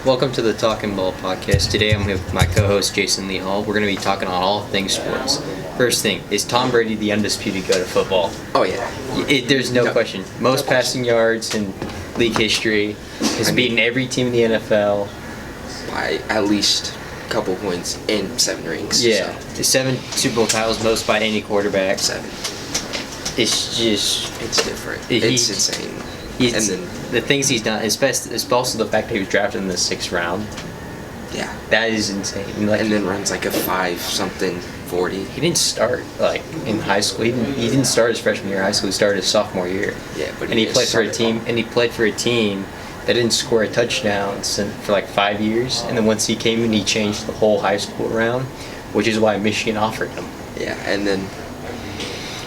Welcome to the Talkin Podcast. Today I'm with my co-host Jasen Lee Hall. We're going to be talking on all things sports. First thing, is Tom Brady the undisputed GOAT of football? Oh yeah. There's no question. Most passing yards in league history. Has beaten every team in the NFL. By at least a couple points and 7 rings. Yeah. So. 7 Super Bowl titles, most by any quarterback. 7. It's just... It's different. It's insane. And then the things he's done, his best is also the fact that he was drafted in the 6th round. Yeah. That is insane. And then runs like a 5-something 40. He didn't start in high school. He didn't start his freshman year in high school. He started his sophomore year. Yeah, but he played for a team. And he played for a team that didn't score a touchdown for like 5 years. And then once he came in, he changed the whole high school around, which is why Michigan offered him. Yeah, and then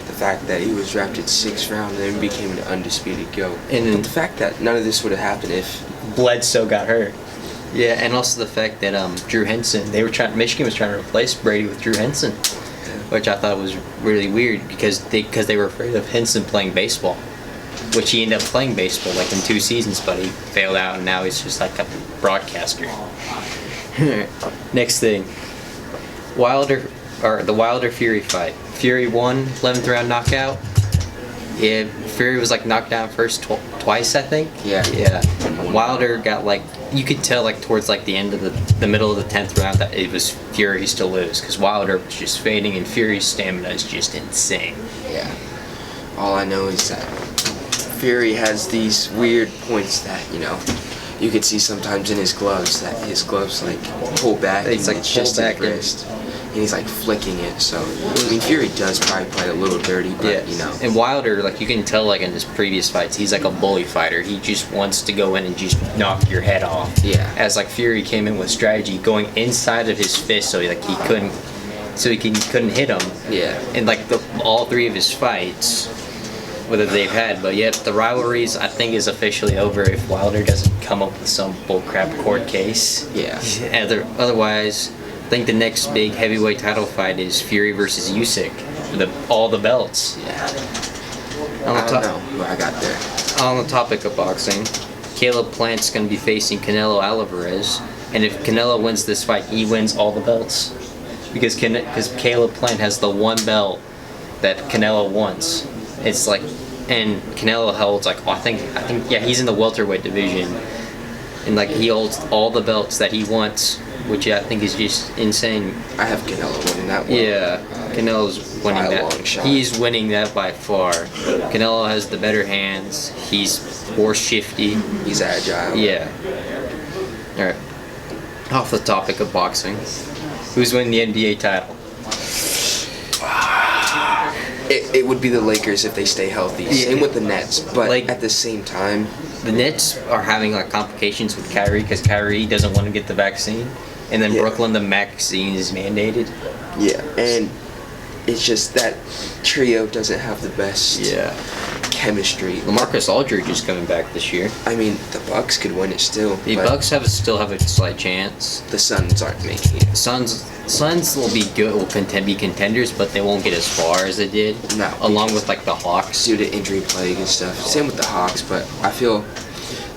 the fact that he was drafted 6th round and then became an undisputed GOAT. And then the fact that none of this would have happened if Bledsoe got hurt. Yeah, and also the fact that Drew Henson, Michigan was trying to replace Brady with Drew Henson, which I thought was really weird because they were afraid of Henson playing baseball, which he ended up playing baseball like in 2 seasons, but he failed out and now he's just like a broadcaster. Next thing, the Wilder Fury fight. Fury won 11th round knockout. Yeah, Fury was like knocked down first twice, I think. Yeah. Wilder got you could tell towards the end of the middle of the 10th round that it was Fury's to lose because Wilder was just fading and Fury's stamina is just insane. Yeah. All I know is that Fury has these weird points that you could see sometimes in his gloves that his gloves pull back. It's just pull back wrist. And he's flicking it, so Fury does probably play a little dirty, but And Wilder, you can tell in his previous fights, he's a bully fighter. He just wants to go in and just knock your head off. Yeah. As Fury came in with strategy, going inside of his fist, so he couldn't hit him. Yeah. And all 3 of his fights, whether they've had, but yet the rivalries I think is officially over if Wilder doesn't come up with some bullcrap court case. Yeah. Otherwise, I think the next big heavyweight title fight is Fury versus Usyk for all the belts. Yeah. I don't know who I got there. On the topic of boxing, Caleb Plant's going to be facing Canelo Alvarez, and if Canelo wins this fight, he wins all the belts because Caleb Plant has the one belt that Canelo wants. It's and Canelo holds I think he's in the welterweight division, and he holds all the belts that he wants, which I think is just insane. I have Canelo winning that one. Yeah, Canelo's winning by a that. long shot. He's winning that by far. Canelo has the better hands. He's more shifty. He's agile. Yeah. All right. Off the topic of boxing, who's winning the NBA title? It would be the Lakers if they stay healthy. Yeah. Same with the Nets, but at the same time, the Nets are having complications with Kyrie because Kyrie doesn't want to get the vaccine, and then Brooklyn, the vaccine is mandated. Yeah, and it's just that trio doesn't have the best chemistry. LaMarcus Aldridge is coming back this year. I mean, the Bucks could win it still. The Bucks still have a slight chance. The Suns aren't making it. Suns will be good, be contenders, but they won't get as far as they did. No. Along with the Hawks. Due to injury plague and stuff. Same with the Hawks, but I feel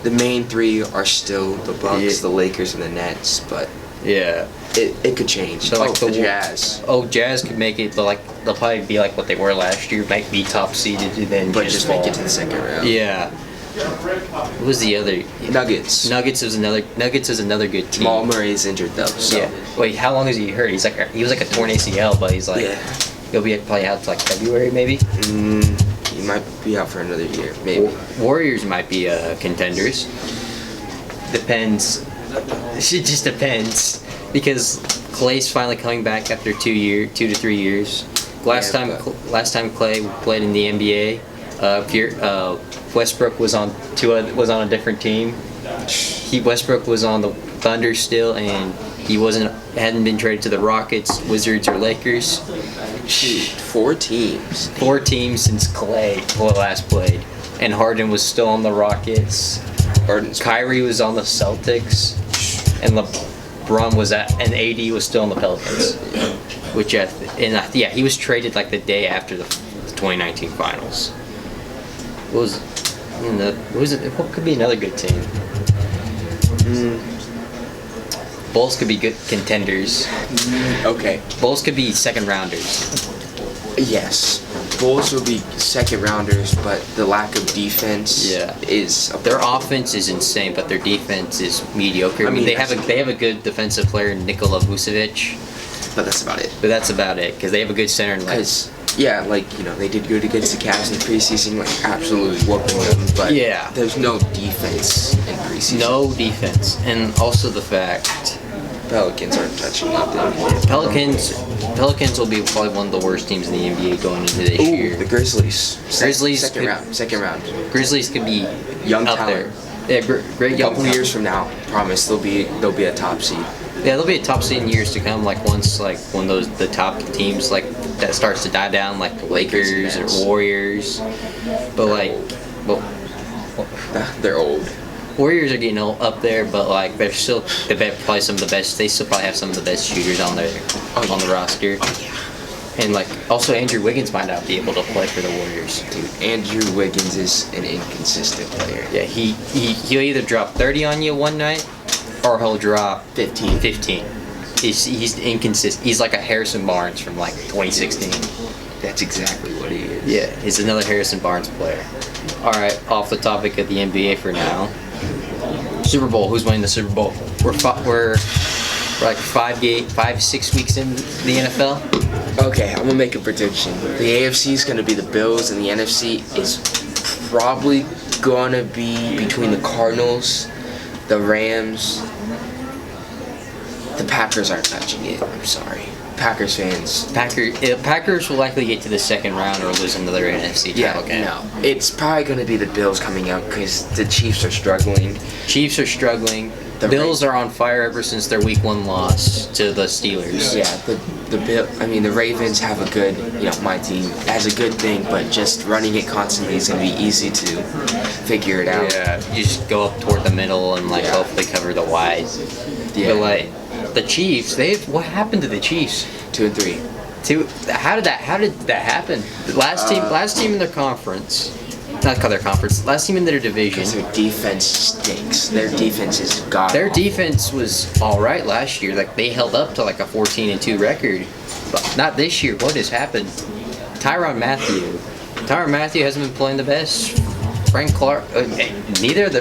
the main 3 are still the Bucks, the Lakers, and the Nets, but it could change. So the Jazz. Oh, Jazz could make it, but they'll probably be what they were last year, might be top seeded and then just fall. make it to the 2nd round. Yeah. What was the other? Nuggets. Nuggets is another good team. Jamal Murray is injured though. So. Yeah. Wait, how long is he hurt? He was a torn ACL, but he's he'll be probably out to February maybe. He might be out for another year, maybe. Warriors might be contenders. Depends. It just depends because Clay's finally coming back after 2 to 3 years. Last time Clay played in the NBA, Westbrook was on a different team. Westbrook was on the Thunder still, and he hadn't been traded to the Rockets, Wizards, or Lakers. 4 teams. 4 teams since Clay last played, and Harden was still on the Rockets. Kyrie was on the Celtics, and LeBron and AD was still on the Pelicans. He was traded the day after the 2019 finals. What could be another good team? Bulls could be good contenders. Okay. Bulls could be second rounders. Yes. Bulls will be second rounders, but the lack of defense is a Their problem. offense is insane, but their defense is mediocre. I mean, mean, they have a good defensive player, Nikola Vucevic, But that's about it. but that's about it because they have a good center. And Because, yeah, like, you know, they did good against the Cavs in preseason, like, absolutely whooping them, but Yeah. there's no defense in preseason. no defense, and also the fact Pelicans aren't touching nothing. Pelicans will be probably one of the worst teams in the NBA going into this Ooh, year. the Grizzlies. Grizzlies Second could- round. Second round. Grizzlies could be Young up talent. there. Yeah, great A young couple talent. years from now, promise they'll be a top seed. Yeah, they'll be a top seed in years to come. Like once, like when the top teams like that starts to die down, like the Lakers Nets. or Warriors. But like, well, They're old. Warriors are getting up there, but like they're still probably some of the best. They still probably have some of the best shooters on their on the roster. And like also Andrew Wiggins might not be able to play for the Warriors. Dude, Andrew Wiggins is an inconsistent player. Yeah, he'll either drop 30 on you one night, or he'll drop 15. 15. He's inconsistent. He's like a Harrison Barnes from like 2016. That's exactly what he is. Yeah, he's another Harrison Barnes player. All right, off the topic of the NBA for now. Super Bowl. Who's winning the Super Bowl? We're like 6 weeks in the NFL. Okay, I'm gonna make a prediction. The AFC is gonna be the Bills, and the NFC is probably gonna be between the Cardinals, the Rams. The Packers aren't touching it. I'm sorry, Packers fans. Packers will likely get to the second round or lose another NFC title game. No, it's probably gonna be the Bills coming out because the Chiefs are struggling. Chiefs are struggling. The Bills are on fire ever since their Week 1 loss to the Steelers. Yeah, the Ravens have a good, my team has a good thing, but just running it constantly is gonna be easy to figure it out. Yeah, you just go up toward the middle and hopefully cover the wide. Yeah. But the Chiefs, what happened to the Chiefs? 2 and 3. How did that happen? The last team in their conference. Not their conference. Last team in their division. Because their defense stinks. Their defense is god. Their defense was all right last year. Like they held up to like a 14-2 record, but not this year. What has happened? Tyrann Mathieu hasn't been playing the best. Frank Clark.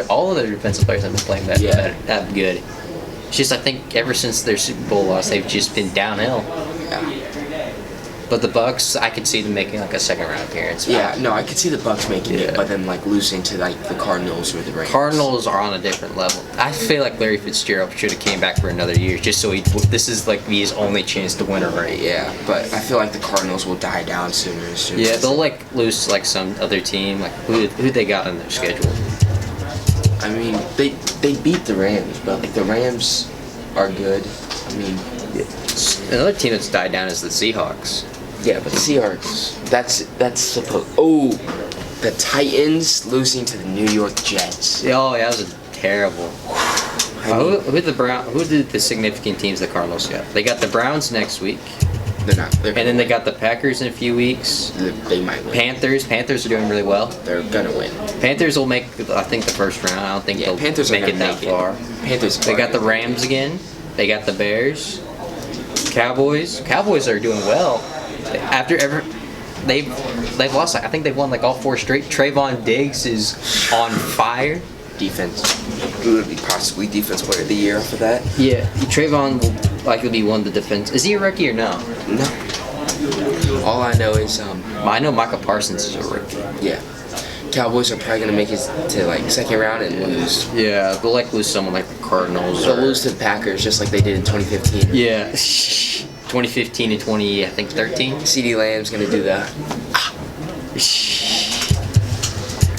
All of their defensive players haven't been playing that good. It's just I think ever since their Super Bowl loss, they've just been downhill. Yeah. But the Bucks, I could see them making like a second round appearance. Yeah, no, I could see the Bucks making it, but then losing to the Cardinals or the Rams. Cardinals are on a different level. I feel like Larry Fitzgerald should have came back for another year, just so this is like his only chance to win a ring. Yeah, but I feel like the Cardinals will die down sooner and sooner. Yeah, they'll lose to some other team. Like who they got on their schedule? I mean, they beat the Rams, but the Rams are good. I mean, another team that's died down is the Seahawks. Yeah, but the Seahawks, that's supposed. Oh, the Titans losing to the New York Jets. Oh, yeah, that was terrible. Who did the significant teams the Cardinals got? They got the Browns next week. They're not. And then they got the Packers in a few weeks. They might win. Panthers are doing really well. They're gonna win. Panthers will make, I think, the first round. I don't think they'll Panthers make it that far. Panthers. They got the Rams again. They got the Bears. Cowboys. Cowboys are doing well. They've lost. I think they've won all 4 straight. Trayvon Diggs is on fire. Defense. Possibly defense player of the year for that. Yeah, Trayvon will likely be one of the defense. Is he a rookie or no? No. All I know is I know Micah Parsons is a rookie. Yeah. Cowboys are probably gonna make it to second round and lose. Yeah, they'll lose someone like the Cardinals. They'll lose to the Packers just like they did in 2015. Yeah. 2015 and 13. CeeDee Lamb's gonna do that.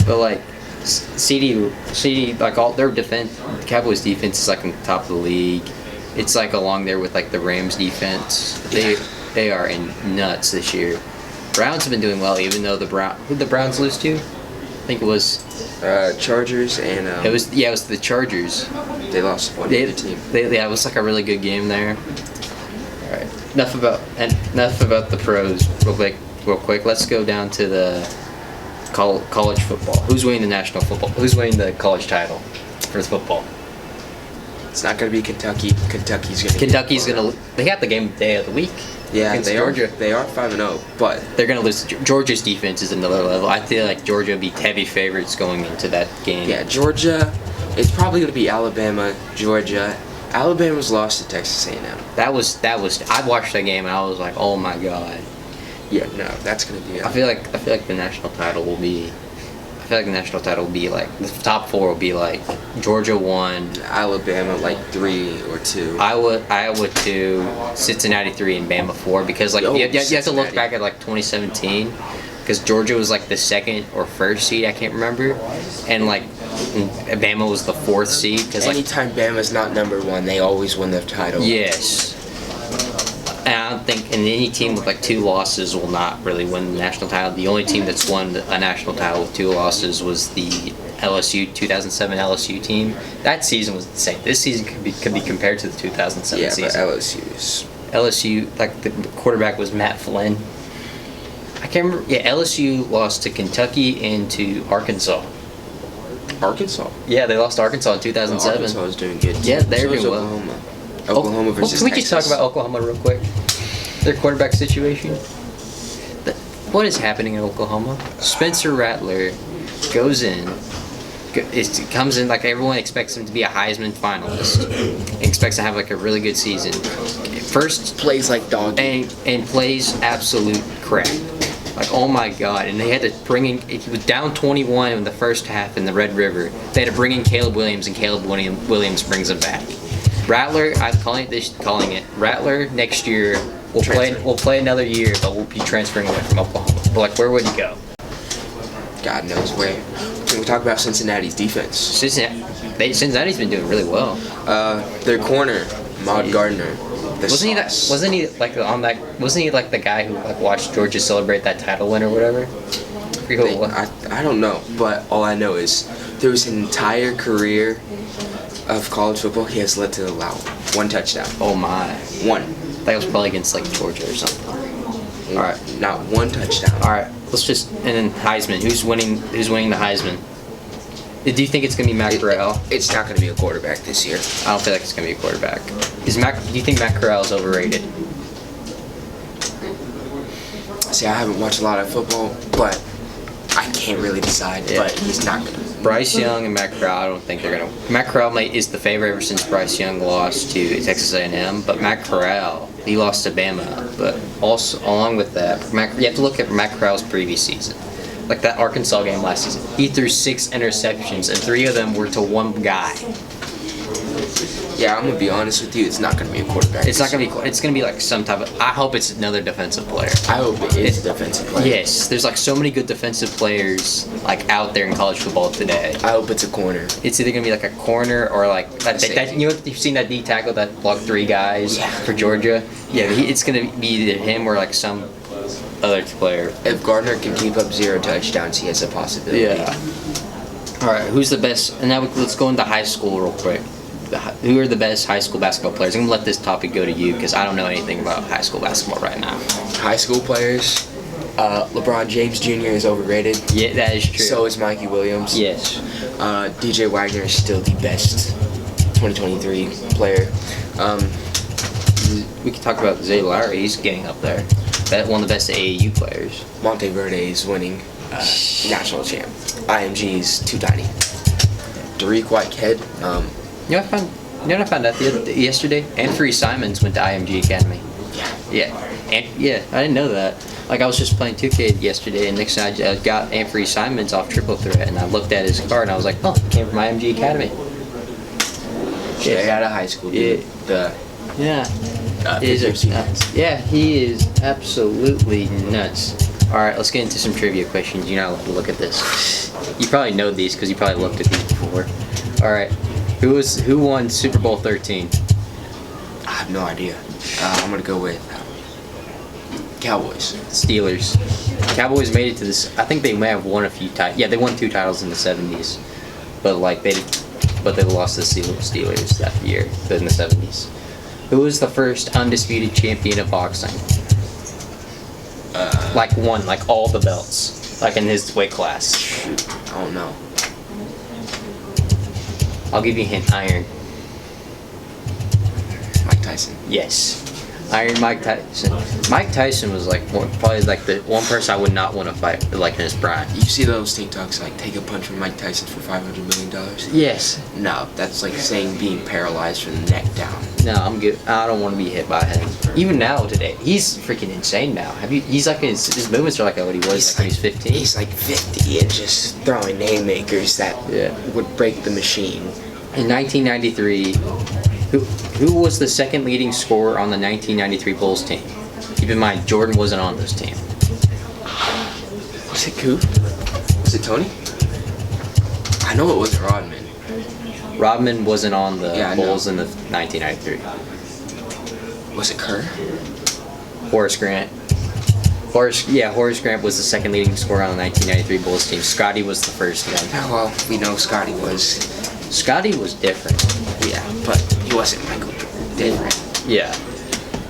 But CD all their defense, the Cowboys defense is on the top of the league. It's along there with the Rams defense. They are in nuts this year. Browns have been doing well, even though who'd the Browns lose to? I think it was Chargers and it was the Chargers. They lost one other team. It was a really good game there. All right, enough about the pros. Real quick. Let's go down to the college football. Who's winning the national football? Who's winning the college title for football? It's not going to be Kentucky. Kentucky's gonna. They got the game day of the week. Yeah, against they Georgia. are. They are 5-0, but They're gonna lose. Georgia's defense is another level. I feel like Georgia would be heavy favorites going into that game. yeah, Georgia. It's probably going to be Alabama, Georgia. Alabama's lost to Texas A&M. That was. I watched that game and I was like, oh my god. Yeah, no, that's going to be. I feel like the national title will be. I feel like the national title will be like the top four will be like Georgia 1, Alabama like 3 or 2. Iowa 2, Cincinnati 3, and Bama 4 because like you have to look Cincinnati. back at like 2017 because Georgia was like the second or first seed, I can't remember, and like Bama was the 4th seed because like Anytime Bama's not number 1, they always win the title. yes. And I don't think any team with like 2 losses will not really win the national title. The only team that's won a national title with 2 losses was the LSU 2007 LSU team. That season was insane. This season could be compared to the 2007 Yeah, season. but LSU's. LSU, like the quarterback was Matt Flynn. I can't remember. Yeah, LSU lost to Kentucky and to Arkansas. Arkansas. Yeah, they lost to Arkansas in 2007. Arkansas is doing good. Yeah, they're So is doing well. Oklahoma. Oklahoma versus Can we just talk Texas. about Oklahoma real quick? Their quarterback situation. What is happening in Oklahoma? Spencer Rattler goes in. Comes in like everyone expects him to be a Heisman finalist. Expects to have like a really good season. First Plays like dog. and plays absolute crap. Like, oh my god. And they had to bring in, he was down 21 in the first half in the Red River. They had to bring in Caleb Williams, and Caleb Williams brings him back. Rattler, I'm calling it. Rattler next year will play another year, but will be transferring away from Oklahoma. But like, where would he go? God knows where. Can we talk about Cincinnati's defense? Cincinnati's been doing really well. Their corner, Maud Gardner. Wasn't he like the guy who like watched Georgia celebrate that title win or whatever? I forget who it was. I don't know, but all I know is through his entire career of college football, he has led to allow 1 touchdown. Oh my. 1. That was probably against like Georgia or something. All right, not 1 touchdown. All right, and then Heisman. Who's winning the Heisman? Do you think it's gonna be Matt Corral? It's not going to be a quarterback this year. I don't feel like it's gonna be a quarterback. Do you think Matt Corral is overrated? See, I haven't watched a lot of football, but I can't really decide. Yeah. But he's not going to. Bryce Young and Matt Corral, I don't think they're gonna. Matt Corral is the favorite ever since Bryce Young lost to Texas A&M, but Matt Corral, he lost to Bama. But also along with that, you have to look at Matt Corral's previous season. Like that Arkansas game last season, he threw 6 interceptions, and 3 of them were to one guy. Yeah, I'm gonna be honest with you. It's not gonna be a quarterback. It's not gonna be. It's gonna be like some type of. I hope it's another defensive player. I hope it is a defensive player. Yes, there's like so many good defensive players like out there in college football today. I hope it's a corner. It's either gonna be like a corner or like that you've seen that D tackle that blocked 3 guys for Georgia. Yeah, it's gonna be either him or like some other player. If Gardner can keep up 0 touchdowns, he has a possibility. Yeah. All right, who's the best? And now let's go into high school real quick. Who are the best high school basketball players? I'm gonna let this topic go to you because I don't know anything about high school basketball right now. High school players. LeBron James Jr. is overrated. Yeah, that is true. So is Mikey Williams. Yes. DJ Wagner is still the best 2023 player. We can talk about Zay Lowry. He's getting up there. One of the best AAU players. Monteverde is winning national champ. IMG is too tiny. Tariq Whitehead. You know what I found out yesterday? Anfree Simons went to IMG Academy. Yeah. Yeah, I didn't know that. Like, I was just playing 2K yesterday, and next time I got Anfree Simons off Triple Threat, and I looked at his card, and I was like, oh, he came from IMG Academy. Straight out of high school, dude. Yeah. He is nuts. Yeah, he is absolutely nuts. All right, let's get into some trivia questions. You're not allowed to look at this. You probably know these because you probably looked at these before. All right, who won Super Bowl 13? I have no idea. I'm gonna go with Cowboys. Steelers. Cowboys made it to this. I think they may have won a few titles. Yeah, they won 2 titles in the 70s, but they lost to the Steelers that year in the 70s. Who was the first undisputed champion of boxing? Won all the belts, like in his weight class. Shoot, I don't know. I'll give you a hint. Iron. Tyson. Yes. Iron Mike Tyson. Mike Tyson was like probably like the one person I would not want to fight like in his prime. You see those TikToks like take a punch from Mike Tyson for $500 million? Yes. No, that's like saying being paralyzed from the neck down. No, I'm good. I don't want to be hit by him. Even now today, he's freaking insane now. He's like his movements are like what he was when he's 15. He's like 50 and just throwing haymakers that would break the machine. In 1993, who was the second leading scorer on the 1993 Bulls team? Keep in mind, Jordan wasn't on this team. Was it Coop? Was it Tony? I know it was Rodman. Rodman wasn't on the Bulls in the 1993. Was it Kerr? Horace Grant. Horace Grant was the second leading scorer on the 1993 Bulls team. Scotty was the first one. Well, we know Scotty was. Scotty was different. Yeah, but he wasn't Michael Jordan. Different. Yeah.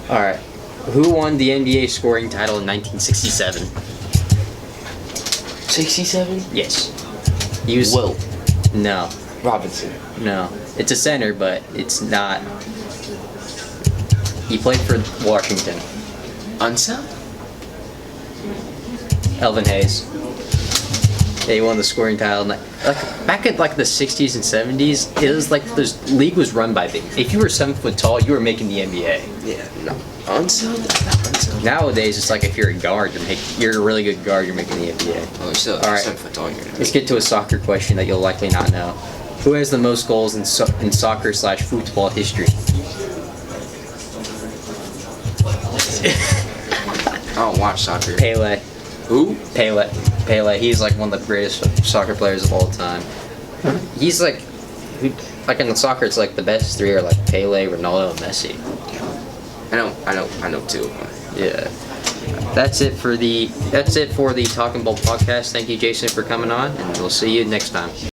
All right. Who won the NBA scoring title in 1967? 67? Yes. He was. Wilt No. Robinson. No. It's a center, but it's not. He played for Washington. Unsa? Elvin Hayes. Yeah, he won the scoring title. Like back in like the 60s and 70s, it was like the league was run by big. If you were 7 foot tall, you were making the NBA. Yeah, no. Unsa? Not Unsa. Nowadays, it's like if you're a guard, you're a really good guard, you're making the NBA. Oh, still All right. 7 foot tall. Let's get to a soccer question that you'll likely not know. Who has the most goals in soccer/football history? I don't watch soccer. Pele. Who? Pele. He's like one of the greatest soccer players of all time. He's like in soccer, it's like the best three are like Pele, Ronaldo, and Messi. I know two. Yeah. That's it for the Talking Ball podcast. Thank you, Jason, for coming on, and we'll see you next time.